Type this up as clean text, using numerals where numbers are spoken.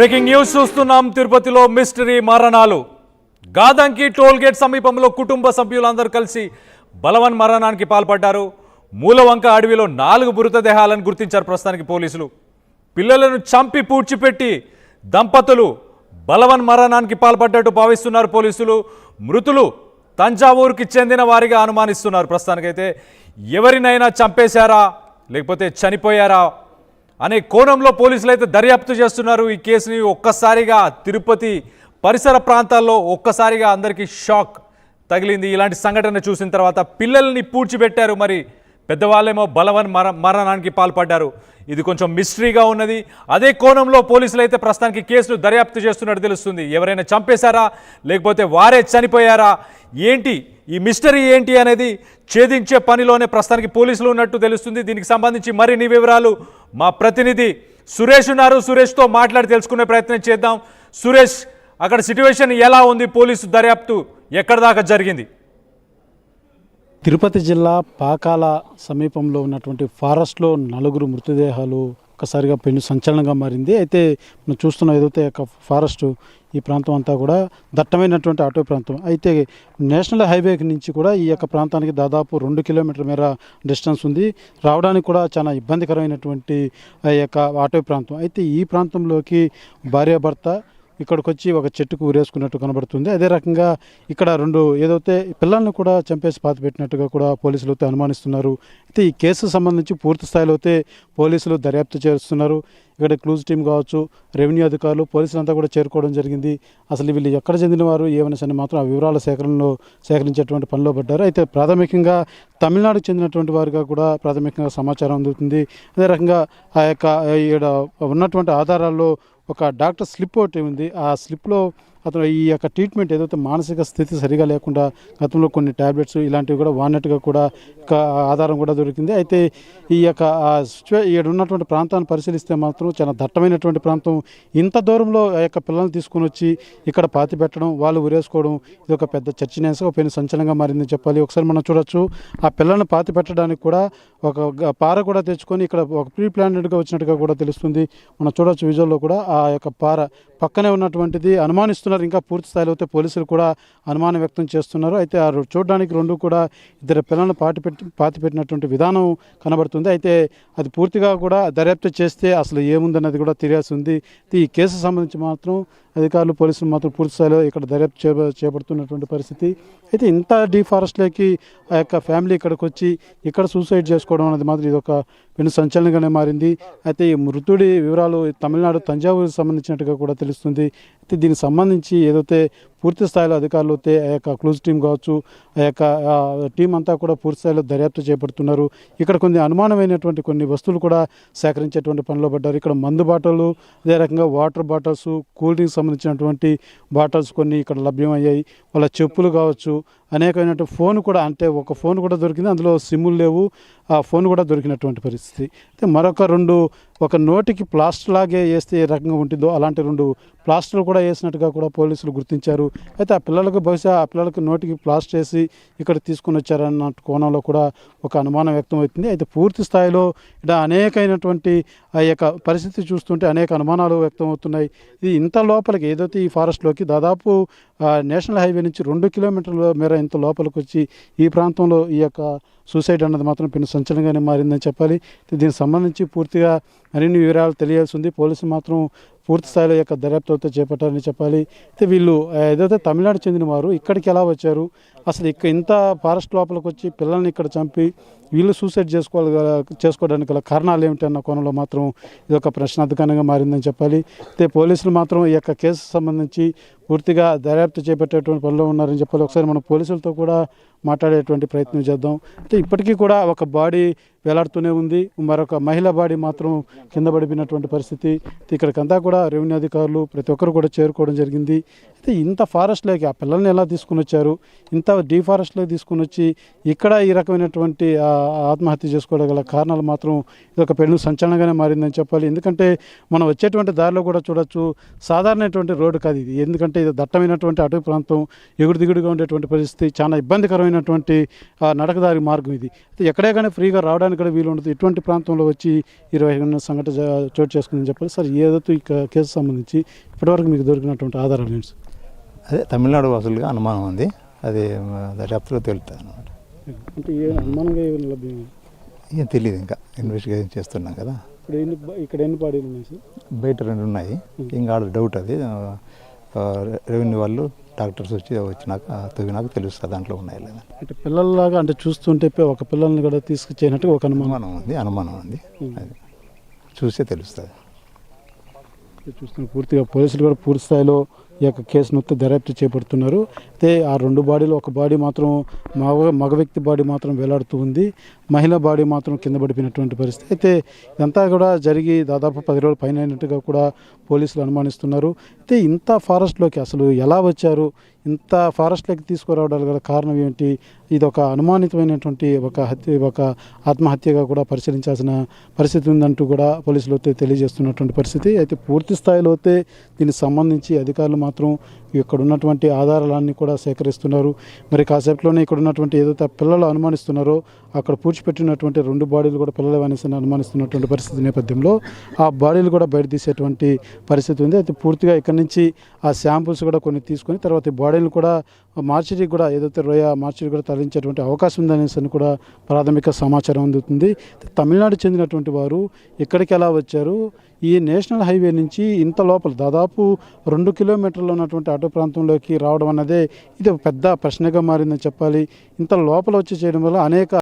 Breaking news చూస్తున్నాం. తిరుపతిలో mystery మరణాలు. గాదంకి టోల్ గేట్ సమీపంలో కుటుంబ సభ్యులందరూ కలిసి బలవన్ మరణానికి పాల్పడ్డారు. మూలవంక అడవిలో 4 మృతదేహాలను గుర్తించారు ప్రస్తుతానికి పోలీసులు. పిల్లలను చంపి పూడ్చిపెట్టి దంపతులు బలవన్ మరణానికి పాల్పడ్డట్టు భావిస్తున్నారు పోలీసులు. మృతులు తంజావూరుకి చెందిన వారిగా అనుమానిస్తున్నారు. ప్రస్తుతానికైతే ఎవరినైనా చంపేశారా లేకపోతే చనిపోయారా అనే కోణంలో పోలీసులు అయితే దర్యాప్తు చేస్తున్నారు. ఈ కేసుని ఒక్కసారిగా తిరుపతి పరిసర ప్రాంతాల్లో ఒక్కసారిగా అందరికీ షాక్ తగిలింది. ఇలాంటి సంఘటన చూసిన తర్వాత పిల్లల్ని పూడ్చిపెట్టారు, మరి పెద్దవాళ్ళేమో బలవన్ మరణానికి పాల్పడ్డారు. ఇది కొంచెం మిస్టరీగా ఉన్నది. అదే కోణంలో పోలీసులు అయితే ప్రస్తుతానికి కేసును దర్యాప్తు చేస్తున్నట్టు తెలుస్తుంది. ఎవరైనా చంపేశారా లేకపోతే వారే చనిపోయారా, ఏంటి ఈ మిస్టరీ ఏంటి అనేది ఛేదించే పనిలోనే ప్రస్తుతానికి పోలీసులు ఉన్నట్టు తెలుస్తుంది. దీనికి సంబంధించి మరిన్ని వివరాలు మా ప్రతినిధి సురేష్ ఉన్నారు. సురేష్తో మాట్లాడి తెలుసుకునే ప్రయత్నం చేద్దాం. సురేష్, అక్కడ సిట్యువేషన్ ఎలా ఉంది? పోలీసు దర్యాప్తు ఎక్కడి దాకా జరిగింది? తిరుపతి జిల్లా పాకాల సమీపంలో ఉన్నటువంటి ఫారెస్ట్లో 4 మృతదేహాలు ఒక్కసారిగా పెను సంచలనంగా మారింది. అయితే మనం చూస్తున్న ఏదైతే ఫారెస్ట్ ఈ ప్రాంతం అంతా కూడా దట్టమైనటువంటి అటవీ ప్రాంతం. అయితే నేషనల్ హైవే నుంచి కూడా ఈ యొక్క ప్రాంతానికి దాదాపు 2 కిలోమీటర్ల మేర డిస్టెన్స్ ఉంది. రావడానికి కూడా చాలా ఇబ్బందికరమైనటువంటి ఆ యొక్క అటవీ ప్రాంతం. అయితే ఈ ప్రాంతంలోకి భార్యాభర్త ఇక్కడికి వచ్చి ఒక చెట్టుకు ఊరేసుకున్నట్టు కనబడుతుంది. అదే రకంగా ఇక్కడ 2 ఏదైతే పిల్లల్ని కూడా చంపేసి పాతిపెట్టినట్టుగా కూడా పోలీసులు అయితే అనుమానిస్తున్నారు. అయితే ఈ కేసుకు సంబంధించి పూర్తి స్థాయిలో అయితే పోలీసులు దర్యాప్తు చేస్తున్నారు. ఇక్కడ క్లూజ్ టీం కావచ్చు, రెవెన్యూ అధికారులు, పోలీసులంతా కూడా చేరుకోవడం జరిగింది. అసలు వీళ్ళు ఎక్కడ చెందినవారు ఏమనేసని మాత్రం ఆ వివరాల సేకరించేటువంటి పనిలో పడ్డారు. అయితే ప్రాథమికంగా తమిళనాడుకు చెందినటువంటి వారిగా కూడా ప్రాథమికంగా సమాచారం అందుతుంది. అదే రకంగా ఆ యొక్క ఉన్నటువంటి ఆధారాల్లో ఒక డాక్టర్ స్లిప్ ఒకటి ఉంది. ఆ స్లిప్లో అతను ఈ యొక్క ట్రీట్మెంట్ ఏదైతే మానసిక స్థితి సరిగా లేకుండా గతంలో కొన్ని ట్యాబ్లెట్స్ ఇలాంటివి కూడా వాడినట్టుగా కూడా ఆధారం కూడా దొరికింది. అయితే ఈ యొక్క ఇక్కడ ఉన్నటువంటి ప్రాంతాన్ని పరిశీలిస్తే మాత్రం చాలా దట్టమైనటువంటి ప్రాంతం. ఇంత దూరంలో ఆ యొక్క పిల్లల్ని తీసుకొని వచ్చి ఇక్కడ పాతి పెట్టడం, వాళ్ళు ఉరేసుకోవడం, ఇది ఒక పెద్ద చర్చనీయాంశంగా పెను సంచలనంగా మారిందని చెప్పాలి. ఒకసారి మనం చూడొచ్చు, ఆ పిల్లల్ని పాతి పెట్టడానికి కూడా ఒక పార కూడా తెచ్చుకొని ఇక్కడ ఒక ప్రీ ప్లానెడ్గా వచ్చినట్టుగా కూడా తెలుస్తుంది. మనం చూడొచ్చు విజువల్లో కూడా ఆ యొక్క పార పక్కనే ఉన్నటువంటిది అనుమానిస్తున్నారు. ఇంకా పూర్తి స్థాయిలో అయితే పోలీసులు కూడా అనుమానం వ్యక్తం చేస్తున్నారు. అయితే ఆ చూడడానికి 2 కూడా ఇద్దరు పిల్లలను పాతిపెట్టినటువంటి విధానం కనబడుతుంది. అయితే అది పూర్తిగా కూడా దర్యాప్తు చేస్తే అసలు ఏముందన్నది కూడా తెలియాల్సి ఉంది. ఈ కేసు సంబంధించి మాత్రం అధికారులు, పోలీసులు మాత్రం పూర్తి స్థాయిలో ఇక్కడ దర్యాప్తు చేపడుతున్నటువంటి పరిస్థితి. అయితే ఇంత డీఫారెస్ట్లోకి ఆ యొక్క ఫ్యామిలీ ఇక్కడికి వచ్చి ఇక్కడ సూసైడ్ చేసుకోవడం అనేది మాత్రం ఇది ఒక పెను సంచలనంగానే మారింది. అయితే ఈ మృతుడి వివరాలు తమిళనాడు తంజావూరుకి సంబంధించినట్టుగా కూడా తెలుస్తుంది. అయితే దీనికి సంబంధించి ఏదైతే పూర్తి స్థాయిలో అధికారులు అయితే ఆ యొక్క క్లూజ్ టీం కావచ్చు, ఆ యొక్క టీం అంతా కూడా పూర్తి స్థాయిలో దర్యాప్తు చేపడుతున్నారు. ఇక్కడ కొన్ని అనుమానమైనటువంటి కొన్ని వస్తువులు కూడా సేకరించేటువంటి పనిలో పడ్డారు. ఇక్కడ మందు బాటలు, అదే రకంగా వాటర్ బాటిల్స్, కూల్ డ్రింక్స్ సంబంధించినటువంటి బాటిల్స్ కొన్ని ఇక్కడ లభ్యమయ్యాయి. వాళ్ళ చెప్పులు కావచ్చు, అనేకమైనటువంటి ఫోన్ కూడా, అంటే ఒక ఫోన్ కూడా దొరికింది, అందులో సిమ్ములు లేవు, ఆ ఫోన్ కూడా దొరికినటువంటి పరిస్థితి. అయితే మరొక 2 ఒక నోటికి ప్లాస్టర్ లాగే వేస్తే ఏ రకంగా ఉంటుందో అలాంటి 2 ప్లాస్టర్లు కూడా వేసినట్టుగా కూడా పోలీసులు గుర్తించారు. అయితే ఆ పిల్లలకు బహుశా ఆ పిల్లలకు నోటికి ప్లాస్టర్ వేసి ఇక్కడ తీసుకుని వచ్చారన్న కోణంలో కూడా ఒక అనుమానం వ్యక్తం అవుతుంది. అయితే పూర్తి స్థాయిలో ఇక్కడ అనేకమైనటువంటి ఆ యొక్క పరిస్థితి చూస్తుంటే అనేక అనుమానాలు వ్యక్తం అవుతున్నాయి. ఇది ఇంత లోపలికి ఏదైతే ఈ ఫారెస్ట్లోకి దాదాపు నేషనల్ హైవే నుంచి 2 కిలోమీటర్ల మేర ఇంత లోపలికి వచ్చి ఈ ప్రాంతంలో ఈ యొక్క సూసైడ్ అన్నది మాత్రం పెను సంచలనంగానే మారిందని చెప్పాలి. దీనికి సంబంధించి పూర్తిగా మరిన్ని వివరాలు తెలియాల్సి ఉంది. పోలీసులు మాత్రం పూర్తి స్థాయిలో యొక్క దర్యాప్తు అయితే చేపట్టారని చెప్పాలి. అయితే వీళ్ళు ఏదైతే తమిళనాడు చెందిన వారు ఇక్కడికి ఎలా వచ్చారు, అసలు ఇంత ఫారెస్ట్ లోపలికి వచ్చి పిల్లల్ని ఇక్కడ చంపి వీళ్ళు సూసైడ్ చేసుకోవడానికి గల కారణాలు ఏమిటి అన్న కోణంలో మాత్రం ఇది ఒక ప్రశ్నార్థకంగా మారిందని చెప్పాలి. అయితే పోలీసులు మాత్రం ఈ యొక్క కేసు సంబంధించి పూర్తిగా దర్యాప్తు చేపట్టేటువంటి పనిలో ఉన్నారని చెప్పాలి. ఒకసారి మనం పోలీసులతో కూడా మాట్లాడేటువంటి ప్రయత్నం చేద్దాం. అంటే ఇప్పటికీ కూడా ఒక బాడీ వేలాడుతూనే ఉంది, మరొక మహిళా బాడీ మాత్రం కింద పడిపోయినటువంటి పరిస్థితి. ఇక్కడికంతా కూడా రెవెన్యూ అధికారులు ప్రతి ఒక్కరు కూడా చేరుకోవడం జరిగింది. అయితే ఇంత ఫారెస్ట్లోకి ఆ పిల్లల్ని ఎలా తీసుకుని వచ్చారు, ఇంత డీఫారెస్ట్లోకి తీసుకుని వచ్చి ఇక్కడ ఈ రకమైనటువంటి ఆత్మహత్య చేసుకోవడం గల కారణాలు మాత్రం ఇది ఒక పెను సంచలనంగానే మారిందని చెప్పాలి. ఎందుకంటే మనం వచ్చేటువంటి దారిలో కూడా చూడొచ్చు, సాధారణమైనటువంటి రోడ్డు కాదు ఇది. ఎందుకంటే ఇది దట్టమైనటువంటి అటవీ ప్రాంతం, ఎగుడు దిగుడుగా ఉండేటువంటి పరిస్థితి, చాలా ఇబ్బందికరమైనటువంటి నడకదారి మార్గం ఇది. అయితే ఎక్కడే కానీ ఫ్రీగా రావడానికి కూడా వీలు ఉండదు. ఇటువంటి ప్రాంతంలో వచ్చి 20 సంఘటన చోటు చేసుకుందని చెప్పాలి. సార్, ఏదైతే ఈ కేసు సంబంధించి ఇప్పటివరకు మీకు దొరికినటువంటి ఆధారాలు ఏంటి సార్? అదే తమిళనాడు వాసులుగా అనుమానం ఉంది, అది దర్యాప్తులో తెలుస్తుంది అనమాట. అంటే ఏ అనుమానంగా ఏమైనా లభ్యం? ఏం తెలియదు, ఇంకా ఇన్వెస్టిగేషన్ చేస్తున్నాం కదా. ఇప్పుడు ఇక్కడ ఎన్ని బాడీలు ఉన్నాయి సార్? బయట 2 ఉన్నాయి, ఇంకా ఆడ డౌట్ అది. రెవెన్యూ వాళ్ళు డాక్టర్స్ వచ్చినాక తవ్వినాక తెలుస్తుంది దాంట్లో ఉన్నాయి లేదా. అంటే పిల్లల్లాగా అంటే చూస్తుంటే ఒక పిల్లల్ని కూడా తీసుకొచ్చేనట్టు ఒక అనుమానం ఉంది, అది చూస్తే తెలుస్తుంది. చూస్తున్న పూర్తిగా పోలీసులు కూడా పూర్తి స్థాయిలో ఈ యొక్క కేసును దర్యాప్తు చేపడుతున్నారు. అయితే ఆ 2 బాడీలు, ఒక బాడీ మాత్రం మగ వ్యక్తి బాడీ మాత్రం వేలాడుతూ ఉంది, మహిళా బాడీ మాత్రం కింద పడిపోయినటువంటి పరిస్థితి. అయితే ఇదంతా కూడా జరిగి దాదాపు 10 రోజుల పైన అయినట్టుగా కూడా పోలీసులు అనుమానిస్తున్నారు. అయితే ఇంత ఫారెస్ట్లోకి అసలు ఎలా వచ్చారు, ఇంత ఫారెస్ట్లోకి తీసుకురావడానికి గల కారణం ఏంటి, ఇది ఒక అనుమానితమైనటువంటి ఒక ఆత్మహత్యగా కూడా పరిశీలించాల్సిన పరిస్థితి ఉందంటూ కూడా పోలీసులు అయితే తెలియజేస్తున్నటువంటి పరిస్థితి. అయితే పూర్తి స్థాయిలో అయితే దీనికి సంబంధించి అధికారులు మాత్రం ఇక్కడ ఉన్నటువంటి ఆధారాలన్నీ కూడా సేకరిస్తున్నారు. మరి కాసేపులోనే ఇక్కడ ఉన్నటువంటి ఏదైతే పిల్లలు అనుమానిస్తున్నారో అక్కడ పూడ్చిపెట్టినటువంటి 2 బాడీలు కూడా పిల్లలు అనేసి అనుమానిస్తున్నటువంటి పరిస్థితి నేపథ్యంలో ఆ బాడీలు కూడా బయట తీసేటువంటి పరిస్థితి ఉంది. అయితే పూర్తిగా ఇక్కడ నుంచి ఆ శాంపుల్స్ కూడా కొన్ని తీసుకొని తర్వాత ఈ బాడీలు కూడా మార్చిరీ కూడా ఏదైతే మార్చిరీ కూడా తరలించేటువంటి అవకాశం ఉందనేసి కూడా ప్రాథమిక సమాచారం అందుతుంది. తమిళనాడు చెందినటువంటి వారు ఇక్కడికి ఎలా వచ్చారు, ఈ నేషనల్ హైవే నుంచి ఇంత లోపల దాదాపు 2 కిలోమీటర్లు ఉన్నటువంటి అటవీ ప్రాంతంలోకి రావడం అన్నదే ఇది పెద్ద ప్రశ్నగా మారిందని చెప్పాలి. ఇంత లోపల వచ్చి చేయడం వల్ల అనేక